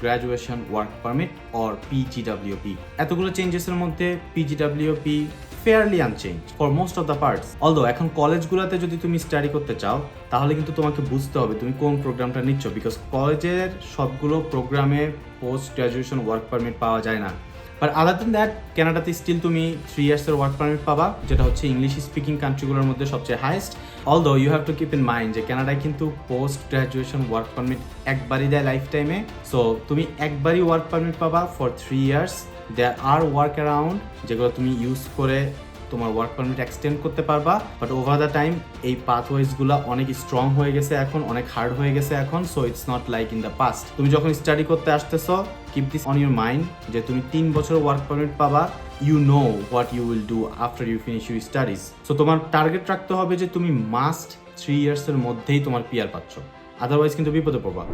Graduation work permit or PGWP. এতগুলো চেঞ্জেসের মধ্যে PGWP fairly unchange for most of the parts. Although এখন কলেজগুলোতে যদি তুমি স্টাডি করতে চাও তাহলে কিন্তু তোমাকে বুঝতে হবে তুমি কোন প্রোগ্রামটা নিচ্ছ, বিকজ কলেজের সবগুলো প্রোগ্রামে পোস্ট গ্র্যাজুয়েশন ওয়ার্ক পারমিট পাওয়া যায় না। বাট আদার দেন দ্যাট কানাডাতে স্টিল তুমি 3 ইয়ার্সের ওয়ার্ক পারমিট পাবা, যেটা হচ্ছে ইংলিশ স্পিকিং কান্ট্রিগুলোর মধ্যে সবচেয়ে highest. Although you have to keep in mind যে কানাডায় কিন্তু পোস্ট গ্র্যাজুয়েশন ওয়ার্ক পারমিট একবারই দেয় লাইফ টাইমে। সো তুমি একবারই ওয়ার্ক পারমিট পাবা for 3 years. There are work around যেগুলো তুমি ইউজ করে তোমার ওয়ার্ক পারমিট এক্সটেন্ড করতে পারবা, বাট ওভার দ্য টাইম এই পাথওয়েজগুলো অনেক স্ট্রং হয়ে গেছে এখন, অনেক হার্ড হয়ে গেছে এখন। So it's not like in the past. তুমি যখন স্টাডি করতে আসতেছো keep this on your mind যে তুমি 3 বছর ওয়ার্ক পারমিট পাবা। You know what you will do after you finish your studies. So তোমার টার্গেট রাখতে হবে যে তুমি মাস্ট 3 ইয়ার্সের মধ্যেই তোমার পিআর পাচ্ছ, আদারওয়াইজ কিন্তু বিপদে পড়বা।